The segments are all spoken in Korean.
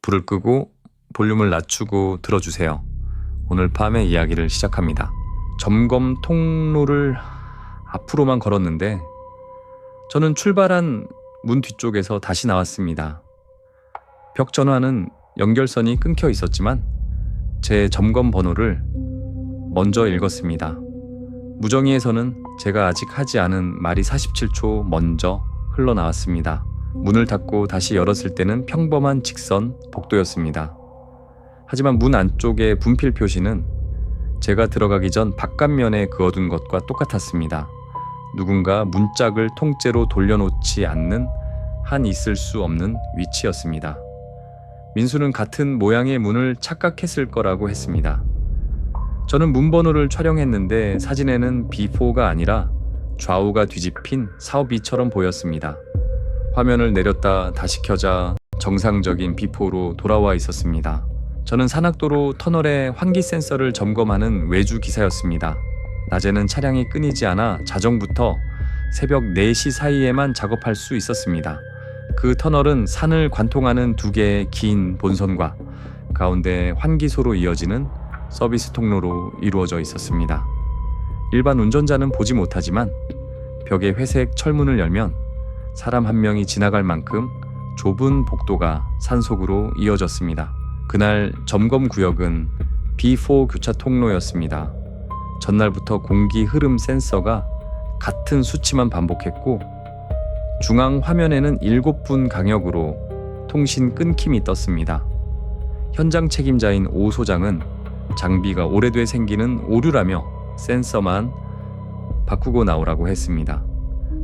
불을 끄고 볼륨을 낮추고 들어주세요. 오늘 밤의 이야기를 시작합니다. 점검 통로를 앞으로만 걸었는데 저는 출발한 문 뒤쪽에서 다시 나왔습니다. 벽 전화는 연결선이 끊겨 있었지만 제 점검 번호를 먼저 읽었습니다. 무정의에서는 제가 아직 하지 않은 말이 47초 먼저 흘러나왔습니다. 문을 닫고 다시 열었을 때는 평범한 직선 복도였습니다. 하지만 문 안쪽의 분필 표시는 제가 들어가기 전 바깥면에 그어둔 것과 똑같았습니다. 누군가 문짝을 통째로 돌려놓지 않는 한 있을 수 없는 위치였습니다. 민수는 같은 모양의 문을 착각했을 거라고 했습니다. 저는 문번호를 촬영했는데 사진에는 비포가 아니라 좌우가 뒤집힌 사오비처럼 보였습니다. 화면을 내렸다 다시 켜자 정상적인 비포로 돌아와 있었습니다. 저는 산악도로 터널의 환기 센서를 점검하는 외주 기사였습니다. 낮에는 차량이 끊이지 않아 자정부터 새벽 4시 사이에만 작업할 수 있었습니다. 그 터널은 산을 관통하는 두 개의 긴 본선과 가운데 환기소로 이어지는 서비스 통로로 이루어져 있었습니다. 일반 운전자는 보지 못하지만 벽에 회색 철문을 열면 사람 한 명이 지나갈 만큼 좁은 복도가 산속으로 이어졌습니다. 그날 점검 구역은 B4 교차 통로였습니다. 전날부터 공기 흐름 센서가 같은 수치만 반복했고 중앙 화면에는 7분 강역으로 통신 끊김이 떴습니다. 현장 책임자인 오 소장은 장비가 오래돼 생기는 오류라며 센서만 바꾸고 나오라고 했습니다.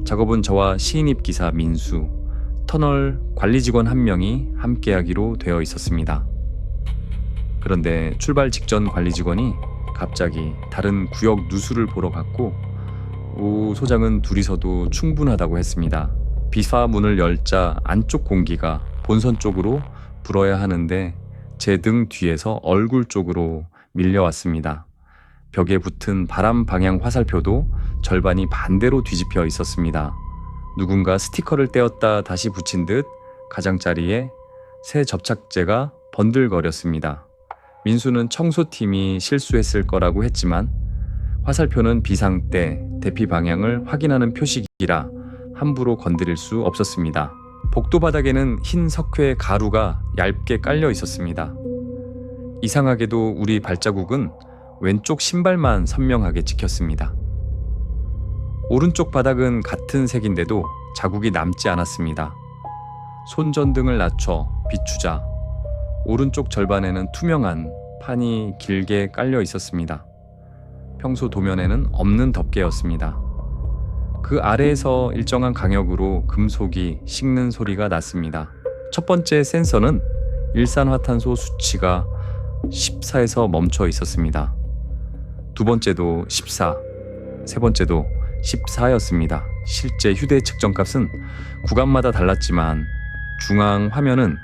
작업은 저와 신입 기사 민수, 터널 관리 직원 한 명이 함께하기로 되어 있었습니다. 그런데 출발 직전 관리 직원이 갑자기 다른 구역 누수를 보러 갔고 오 소장은 둘이서도 충분하다고 했습니다. 비사 문을 열자 안쪽 공기가 본선 쪽으로 불어야 하는데 제 등 뒤에서 얼굴 쪽으로 밀려왔습니다. 벽에 붙은 바람 방향 화살표도 절반이 반대로 뒤집혀 있었습니다. 누군가 스티커를 떼었다 다시 붙인 듯 가장자리에 새 접착제가 번들거렸습니다. 민수는 청소팀이 실수했을 거라고 했지만 화살표는 비상대, 대피 방향을 확인하는 표식이라 함부로 건드릴 수 없었습니다. 복도 바닥에는 흰 석회 가루가 얇게 깔려 있었습니다. 이상하게도 우리 발자국은 왼쪽 신발만 선명하게 찍혔습니다. 오른쪽 바닥은 같은 색인데도 자국이 남지 않았습니다. 손전등을 낮춰 비추자 오른쪽 절반에는 투명한 판이 길게 깔려 있었습니다. 평소 도면에는 없는 덮개였습니다. 그 아래에서 일정한 강역으로 금속이 식는 소리가 났습니다. 첫 번째 센서는 일산화탄소 수치가 14에서 멈춰 있었습니다. 두 번째도 14, 세 번째도 14였습니다. 실제 휴대 측정값은 구간마다 달랐지만 중앙 화면은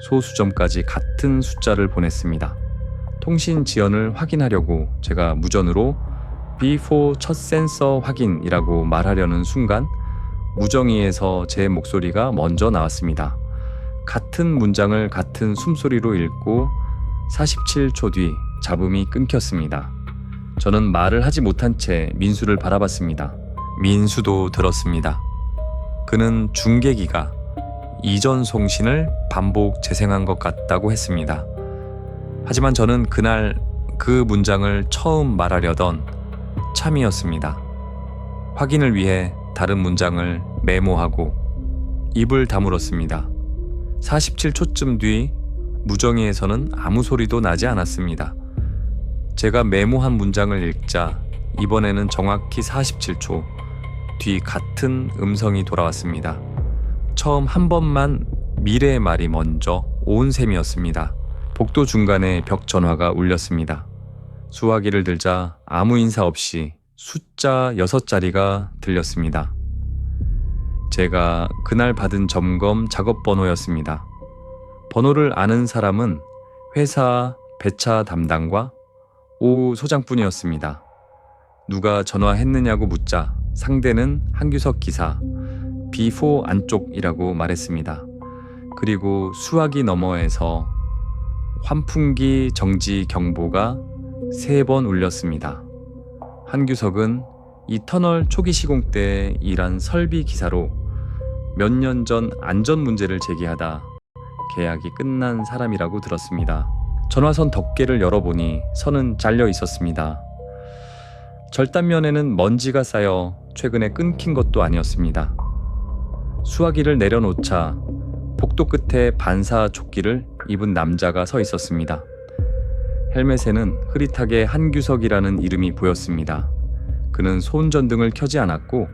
소수점까지 같은 숫자를 보냈습니다. 통신 지연을 확인하려고 제가 무전으로 B4 첫 센서 확인이라고 말하려는 순간 무정의에서 제 목소리가 먼저 나왔습니다. 같은 문장을 같은 숨소리로 읽고 47초 뒤 잡음이 끊겼습니다. 저는 말을 하지 못한 채 민수를 바라봤습니다. 민수도 들었습니다. 그는 중계기가 이전 송신을 반복 재생한 것 같다고 했습니다. 하지만 저는 그날 그 문장을 처음 말하려던 참이었습니다. 확인을 위해 다른 문장을 메모하고 입을 다물었습니다. 47초쯤 뒤 무정의에서는 아무 소리도 나지 않았습니다. 제가 메모한 문장을 읽자 이번에는 정확히 47초 뒤 같은 음성이 돌아왔습니다. 처음 한 번만 미래의 말이 먼저 온 셈이었습니다. 복도 중간에 벽 전화가 울렸습니다. 수화기를 들자 아무 인사 없이 숫자 6자리가 들렸습니다. 제가 그날 받은 점검 작업 번호였습니다. 번호를 아는 사람은 회사 배차 담당과 오 소장뿐이었습니다. 누가 전화했느냐고 묻자 상대는 한규석 기사 B4 안쪽이라고 말했습니다. 그리고 수화기 너머에서 환풍기 정지 경보가 3번 울렸습니다. 한규석은 이 터널 초기 시공 때 일한 설비 기사로 몇 년 전 안전 문제를 제기하다 계약이 끝난 사람이라고 들었습니다. 전화선 덮개를 열어보니 선은 잘려 있었습니다. 절단면에는 먼지가 쌓여 최근에 끊긴 것도 아니었습니다. 수화기를 내려놓자 복도 끝에 반사 조끼를 입은 남자가 서 있었습니다. 헬멧에는 흐릿하게 한규석이라는 이름이 보였습니다. 그는 손전등을 켜지 않았고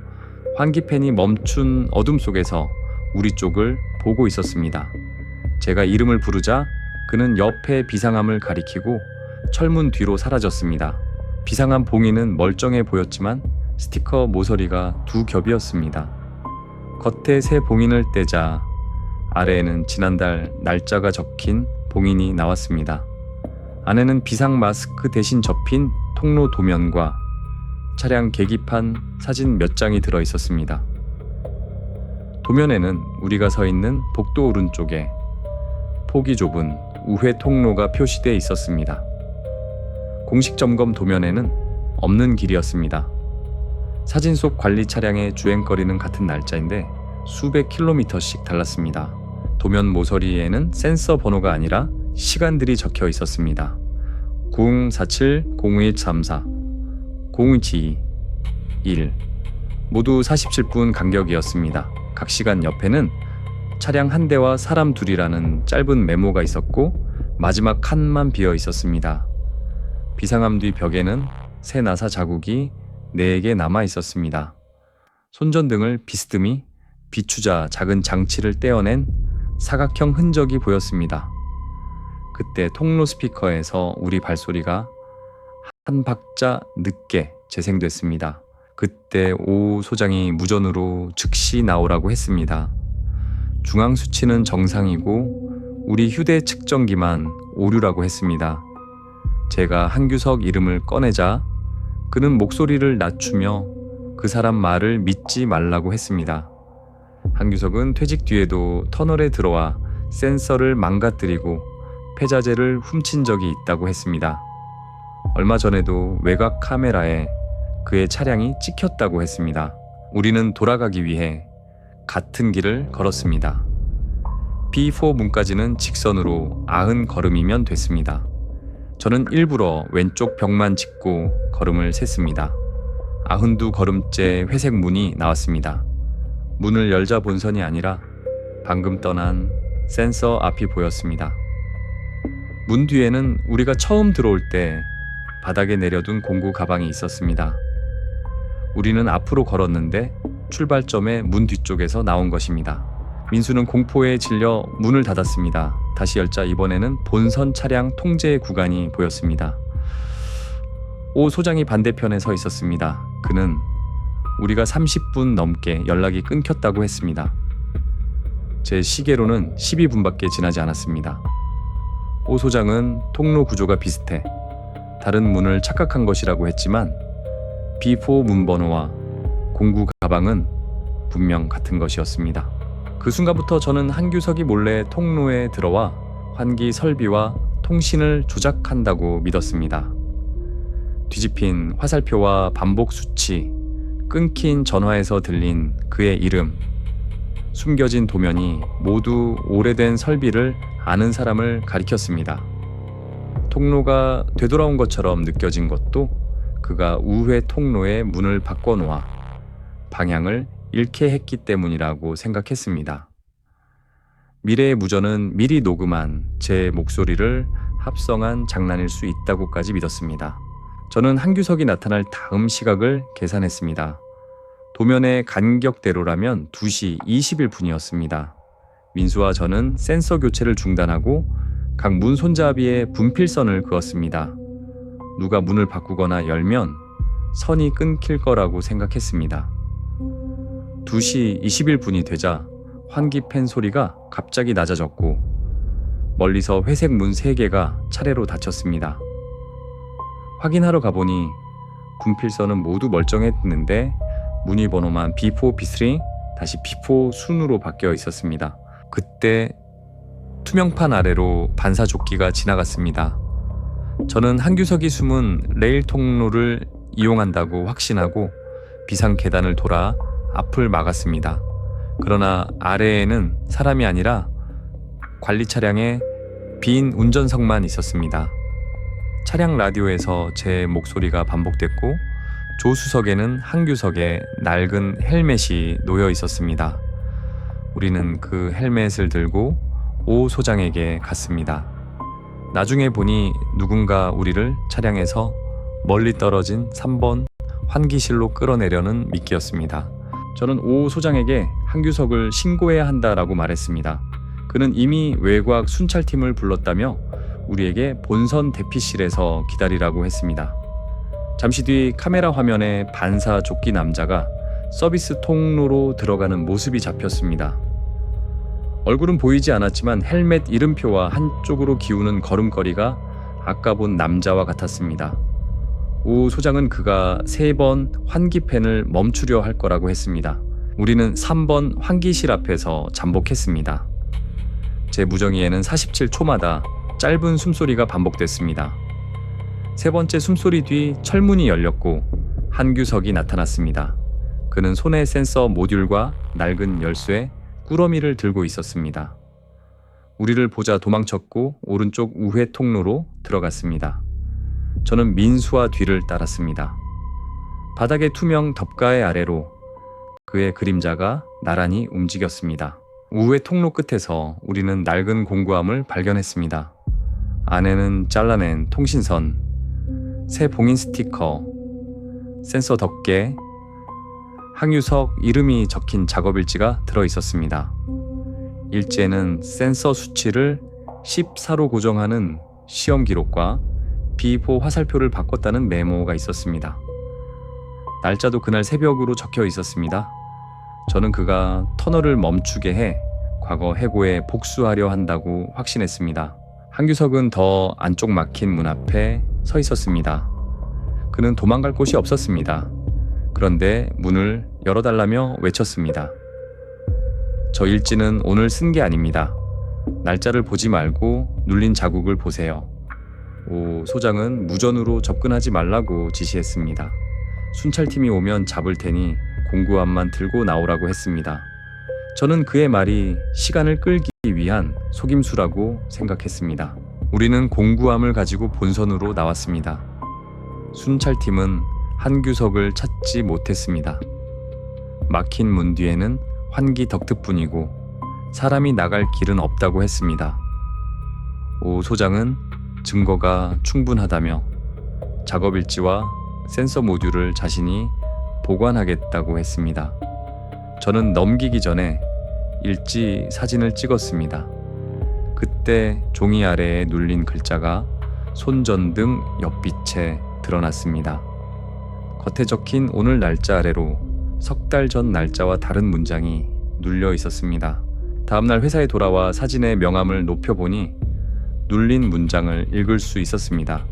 환기팬이 멈춘 어둠 속에서 우리 쪽을 보고 있었습니다. 제가 이름을 부르자 그는 옆에 비상함을 가리키고 철문 뒤로 사라졌습니다. 비상함 봉이는 멀쩡해 보였지만 스티커 모서리가 2겹이었습니다. 겉에 새 봉인을 떼자 아래에는 지난달 날짜가 적힌 봉인이 나왔습니다. 안에는 비상 마스크 대신 접힌 통로 도면과 차량 계기판 사진 몇 장이 들어 있었습니다. 도면에는 우리가 서 있는 복도 오른쪽에 폭이 좁은 우회 통로가 표시되어 있었습니다. 공식 점검 도면에는 없는 길이었습니다. 사진 속 관리 차량의 주행거리는 같은 날짜인데 수백 킬로미터씩 달랐습니다. 도면 모서리에는 센서 번호가 아니라 시간들이 적혀 있었습니다. 9047, 0134, 0172, 1 모두 47분 간격이었습니다. 각 시간 옆에는 차량 한 대와 사람 둘이라는 짧은 메모가 있었고 마지막 칸만 비어 있었습니다. 비상함 뒤 벽에는 새 나사 자국이 4개 남아 있었습니다. 손전등을 비스듬히 비추자 작은 장치를 떼어낸 사각형 흔적이 보였습니다. 그때 통로 스피커에서 우리 발소리가 한 박자 늦게 재생됐습니다. 그때 오 소장이 무전으로 즉시 나오라고 했습니다. 중앙 수치는 정상이고 우리 휴대 측정기만 오류라고 했습니다. 제가 한규석 이름을 꺼내자 그는 목소리를 낮추며 그 사람 말을 믿지 말라고 했습니다. 한규석은 퇴직 뒤에도 터널에 들어와 센서를 망가뜨리고 폐자재를 훔친 적이 있다고 했습니다. 얼마 전에도 외곽 카메라에 그의 차량이 찍혔다고 했습니다. 우리는 돌아가기 위해 같은 길을 걸었습니다. B4 문까지는 직선으로 90걸음이면 됐습니다. 저는 일부러 왼쪽 벽만 짚고 걸음을 셌습니다. 92걸음째 회색 문이 나왔습니다. 문을 열자 본선이 아니라 방금 떠난 센서 앞이 보였습니다. 문 뒤에는 우리가 처음 들어올 때 바닥에 내려둔 공구 가방이 있었습니다. 우리는 앞으로 걸었는데 출발점의 문 뒤쪽에서 나온 것입니다. 민수는 공포에 질려 문을 닫았습니다. 다시 열자 이번에는 본선 차량 통제 구간이 보였습니다. 오 소장이 반대편에 서 있었습니다. 그는 우리가 30분 넘게 연락이 끊겼다고 했습니다. 제 시계로는 12분밖에 지나지 않았습니다. 오 소장은 통로 구조가 비슷해 다른 문을 착각한 것이라고 했지만 B4 문 번호와 공구 가방은 분명 같은 것이었습니다. 그 순간부터 저는 한규석이 몰래 통로에 들어와 환기 설비와 통신을 조작한다고 믿었습니다. 뒤집힌 화살표와 반복 수치, 끊긴 전화에서 들린 그의 이름, 숨겨진 도면이 모두 오래된 설비를 아는 사람을 가리켰습니다. 통로가 되돌아온 것처럼 느껴진 것도 그가 우회 통로의 문을 바꿔놓아 방향을 잃게 했기 때문이라고 생각했습니다. 미래의 무전은 미리 녹음한 제 목소리를 합성한 장난일 수 있다고까지 믿었습니다. 저는 한규석이 나타날 다음 시각을 계산했습니다. 도면의 간격대로라면 2시 21분이었습니다. 민수와 저는 센서 교체를 중단하고 각 문 손잡이에 분필선을 그었습니다. 누가 문을 바꾸거나 열면 선이 끊길 거라고 생각했습니다. 2시 21분이 되자 환기팬 소리가 갑자기 낮아졌고 멀리서 회색 문 3개가 차례로 닫혔습니다. 확인하러 가보니 분필선은 모두 멀쩡했는데 문의 번호만 B4, B3, 다시 B4 순으로 바뀌어 있었습니다. 그때 투명판 아래로 반사조끼가 지나갔습니다. 저는 한규석이 숨은 레일 통로를 이용한다고 확신하고 비상 계단을 돌아 앞을 막았습니다. 그러나 아래에는 사람이 아니라 관리 차량에 빈 운전석만 있었습니다. 차량 라디오에서 제 목소리가 반복됐고 조수석에는 한규석의 낡은 헬멧이 놓여 있었습니다. 우리는 그 헬멧을 들고 오 소장에게 갔습니다. 나중에 보니 누군가 우리를 차량에서 멀리 떨어진 3번 환기실로 끌어내려는 미끼였습니다. 저는 오 소장에게 한규석을 신고해야 한다라고 말했습니다. 그는 이미 외곽 순찰팀을 불렀다며 우리에게 본선 대피실에서 기다리라고 했습니다. 잠시 뒤 카메라 화면에 반사 조끼 남자가 서비스 통로로 들어가는 모습이 잡혔습니다. 얼굴은 보이지 않았지만 헬멧 이름표와 한쪽으로 기우는 걸음걸이가 아까 본 남자와 같았습니다. 오 소장은 그가 3번 환기팬을 멈추려 할 거라고 했습니다. 우리는 3번 환기실 앞에서 잠복했습니다. 제 무정이에는 47초마다 짧은 숨소리가 반복됐습니다. 3번째 숨소리 뒤 철문이 열렸고 한규석이 나타났습니다. 그는 손에 센서 모듈과 낡은 열쇠, 꾸러미를 들고 있었습니다. 우리를 보자 도망쳤고 오른쪽 우회 통로로 들어갔습니다. 저는 민수와 뒤를 따랐습니다. 바닥의 투명 덮가의 아래로 그의 그림자가 나란히 움직였습니다. 우회 통로 끝에서 우리는 낡은 공구함을 발견했습니다. 안에는 잘라낸 통신선, 새 봉인 스티커, 센서 덮개, 한규석 이름이 적힌 작업일지가 들어있었습니다. 일지에는 센서 수치를 14로 고정하는 시험 기록과 B4 화살표를 바꿨다는 메모가 있었습니다. 날짜도 그날 새벽으로 적혀 있었습니다. 저는 그가 터널을 멈추게 해 과거 해고에 복수하려 한다고 확신했습니다. 한규석은 더 안쪽 막힌 문 앞에 서 있었습니다. 그는 도망갈 곳이 없었습니다. 그런데 문을 열어달라며 외쳤습니다. 저 일지는 오늘 쓴 게 아닙니다. 날짜를 보지 말고 눌린 자국을 보세요. 오 소장은 무전으로 접근하지 말라고 지시했습니다. 순찰팀이 오면 잡을 테니 공구함만 들고 나오라고 했습니다. 저는 그의 말이 시간을 끌기 위한 속임수라고 생각했습니다. 우리는 공구함을 가지고 본선으로 나왔습니다. 순찰팀은 한규석을 찾지 못했습니다. 막힌 문 뒤에는 환기 덕트뿐이고 사람이 나갈 길은 없다고 했습니다. 오 소장은 증거가 충분하다며 작업일지와 센서 모듈을 자신이 보관하겠다고 했습니다. 저는 넘기기 전에 일지 사진을 찍었습니다. 그때 종이 아래에 눌린 글자가 손전등 옆빛에 드러났습니다. 겉에 적힌 오늘 날짜 아래로 석 달 전 날짜와 다른 문장이 눌려 있었습니다. 다음날 회사에 돌아와 사진의 명암을 높여보니 눌린 문장을 읽을 수 있었습니다.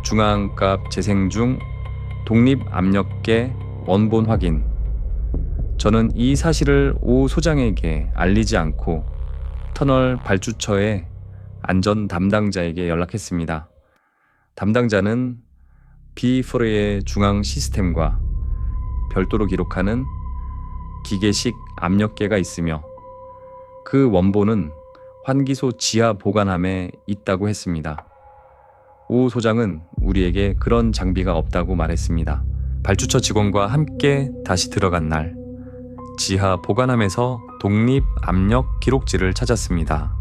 중앙값 재생 중 독립압력계 원본 확인. 저는 이 사실을 오 소장에게 알리지 않고 터널 발주처의 안전 담당자에게 연락했습니다. 담당자는 B4의 중앙 시스템과 별도로 기록하는 기계식 압력계가 있으며 그 원본은 환기소 지하 보관함에 있다고 했습니다. 오 소장은 우리에게 그런 장비가 없다고 말했습니다. 발주처 직원과 함께 다시 들어간 날, 지하 보관함에서 독립 압력 기록지를 찾았습니다.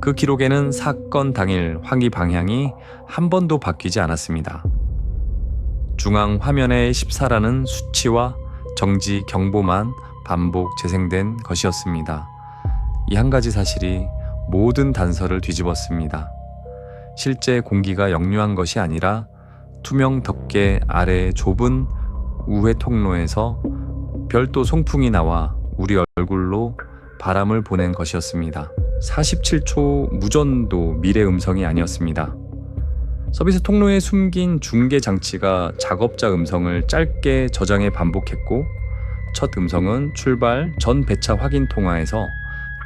그 기록에는 사건 당일 환기 방향이 한 번도 바뀌지 않았습니다. 중앙 화면에 14라는 수치와 정지 경보만 반복 재생된 것이었습니다. 이 한 가지 사실이 모든 단서를 뒤집었습니다. 실제 공기가 역류한 것이 아니라 투명 덮개 아래의 좁은 우회 통로에서 별도 송풍이 나와 우리 얼굴로 바람을 보낸 것이었습니다. 47초 무전도 미래 음성이 아니었습니다. 서비스 통로에 숨긴 중계 장치가 작업자 음성을 짧게 저장해 반복했고 첫 음성은 출발 전 배차 확인 통화에서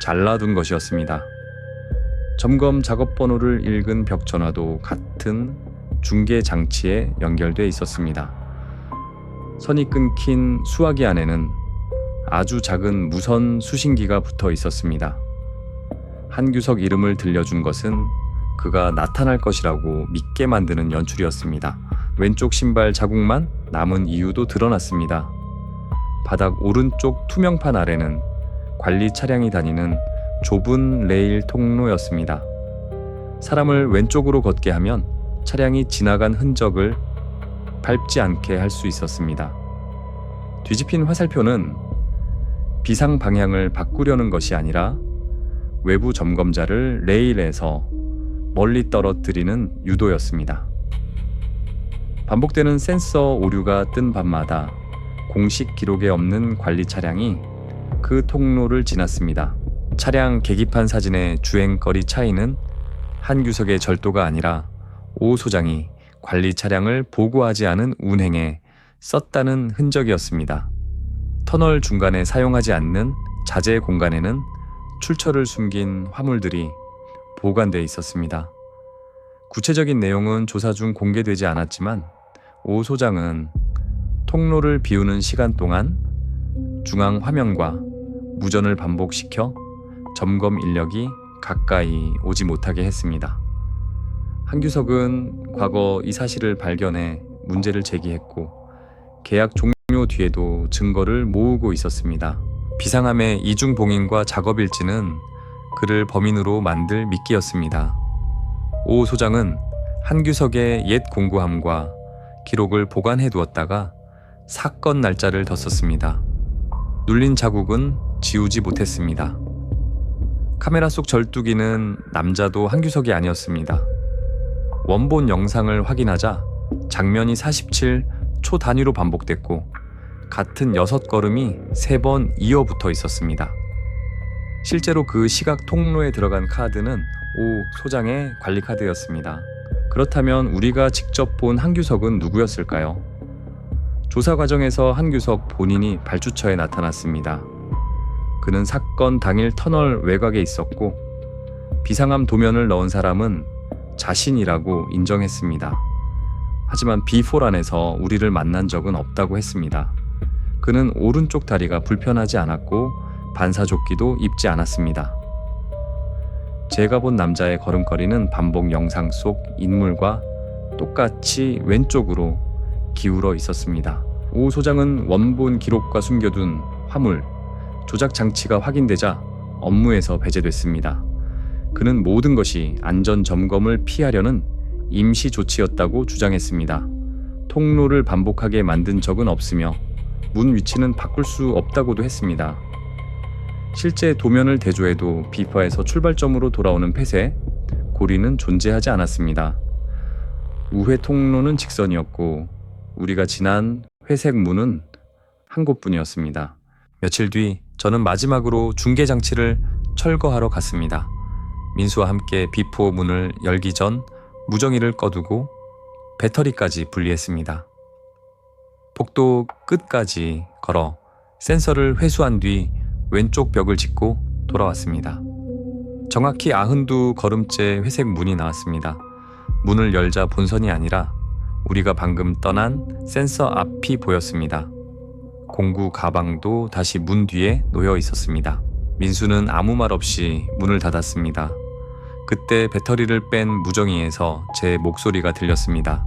잘라둔 것이었습니다. 점검 작업 번호를 읽은 벽 전화도 같은 중계 장치에 연결돼 있었습니다. 선이 끊긴 수화기 안에는 아주 작은 무선 수신기가 붙어 있었습니다. 한규석 이름을 들려준 것은 그가 나타날 것이라고 믿게 만드는 연출이었습니다. 왼쪽 신발 자국만 남은 이유도 드러났습니다. 바닥 오른쪽 투명판 아래는 관리 차량이 다니는 좁은 레일 통로였습니다. 사람을 왼쪽으로 걷게 하면 차량이 지나간 흔적을 밟지 않게 할 수 있었습니다. 뒤집힌 화살표는 비상 방향을 바꾸려는 것이 아니라 외부 점검자를 레일에서 멀리 떨어뜨리는 유도였습니다. 반복되는 센서 오류가 뜬 밤마다 공식 기록에 없는 관리 차량이 그 통로를 지났습니다. 차량 계기판 사진의 주행거리 차이는 한규석의 절도가 아니라 오 소장이 관리 차량을 보고하지 않은 운행에 썼다는 흔적이었습니다. 터널 중간에 사용하지 않는 자재 공간에는 출처를 숨긴 화물들이 보관돼 있었습니다. 구체적인 내용은 조사 중 공개되지 않았지만 오 소장은 통로를 비우는 시간 동안 중앙 화면과 무전을 반복시켜 점검 인력이 가까이 오지 못하게 했습니다. 한규석은 과거 이 사실을 발견해 문제를 제기했고 계약 종료 뒤에도 증거를 모으고 있었습니다. 비상함의 이중 봉인과 작업 일지는 그를 범인으로 만들 미끼였습니다. 오 소장은 한규석의 옛 공구함과 기록을 보관해 두었다가 사건 날짜를 덧썼습니다. 눌린 자국은 지우지 못했습니다. 카메라 속 절두기는 남자도 한규석이 아니었습니다. 원본 영상을 확인하자 장면이 47 초 단위로 반복됐고 같은 6걸음이 3번 이어붙어 있었습니다. 실제로 그 시각 통로에 들어간 카드는 오 소장의 관리카드였습니다. 그렇다면 우리가 직접 본 한규석은 누구였을까요? 조사 과정에서 한규석 본인이 발주처에 나타났습니다. 그는 사건 당일 터널 외곽에 있었고 비상함 도면을 넣은 사람은 자신이라고 인정했습니다. 하지만 B4란에서 우리를 만난 적은 없다고 했습니다. 그는 오른쪽 다리가 불편하지 않았고 반사조끼도 입지 않았습니다. 제가 본 남자의 걸음걸이는 반복 영상 속 인물과 똑같이 왼쪽으로 기울어 있었습니다. 오 소장은 원본 기록과 숨겨둔 화물, 조작 장치가 확인되자 업무에서 배제됐습니다. 그는 모든 것이 안전 점검을 피하려는 임시 조치였다고 주장했습니다. 통로를 반복하게 만든 적은 없으며 문 위치는 바꿀 수 없다고도 했습니다. 실제 도면을 대조해도 비파에서 출발점으로 돌아오는 폐쇄, 고리는 존재하지 않았습니다. 우회 통로는 직선이었고 우리가 지난 회색 문은 한 곳뿐이었습니다. 며칠 뒤 저는 마지막으로 중계 장치를 철거하러 갔습니다. 민수와 함께 B4 문을 열기 전 무정이를 꺼두고 배터리까지 분리했습니다. 복도 끝까지 걸어 센서를 회수한 뒤 왼쪽 벽을 짚고 돌아왔습니다. 정확히 92걸음째 회색 문이 나왔습니다. 문을 열자 본선이 아니라 우리가 방금 떠난 센서 앞이 보였습니다. 공구 가방도 다시 문 뒤에 놓여 있었습니다. 민수는 아무 말 없이 문을 닫았습니다. 그때 배터리를 뺀 무정이에서 제 목소리가 들렸습니다.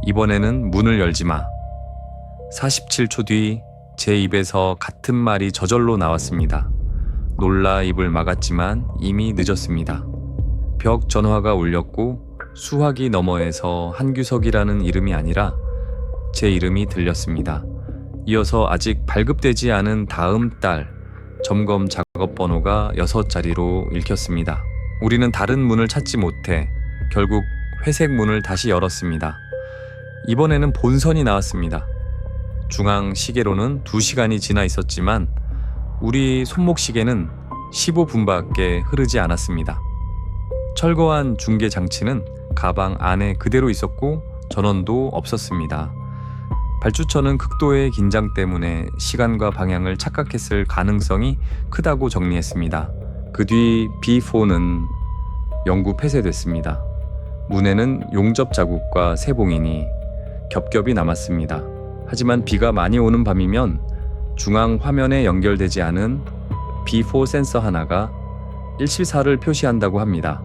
이번에는 문을 열지 마. 47초 뒤 제 입에서 같은 말이 저절로 나왔습니다. 놀라 입을 막았지만 이미 늦었습니다. 벽 전화가 울렸고 수화기 너머에서 한규석이라는 이름이 아니라 제 이름이 들렸습니다. 이어서 아직 발급되지 않은 다음 달 점검 작업 번호가 6자리로 읽혔습니다. 우리는 다른 문을 찾지 못해 결국 회색 문을 다시 열었습니다. 이번에는 본선이 나왔습니다. 중앙 시계로는 2시간이 지나 있었지만 우리 손목 시계는 15분밖에 흐르지 않았습니다. 철거한 중계 장치는 가방 안에 그대로 있었고 전원도 없었습니다. 발주처는 극도의 긴장 때문에 시간과 방향을 착각했을 가능성이 크다고 정리했습니다. 그 뒤 B4는 영구 폐쇄됐습니다. 문에는 용접 자국과 세봉인이 겹겹이 남았습니다. 하지만 비가 많이 오는 밤이면 중앙 화면에 연결되지 않은 B4 센서 하나가 일시사를 표시한다고 합니다.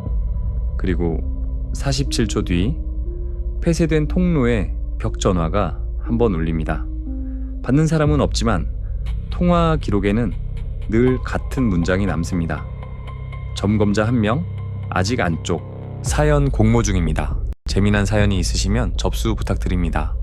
그리고 47초 뒤 폐쇄된 통로에 벽 전화가 한 번 울립니다. 받는 사람은 없지만 통화 기록에는 늘 같은 문장이 남습니다. 점검자 1명, 아직 안쪽. 사연 공모 중입니다. 재미난 사연이 있으시면 접수 부탁드립니다.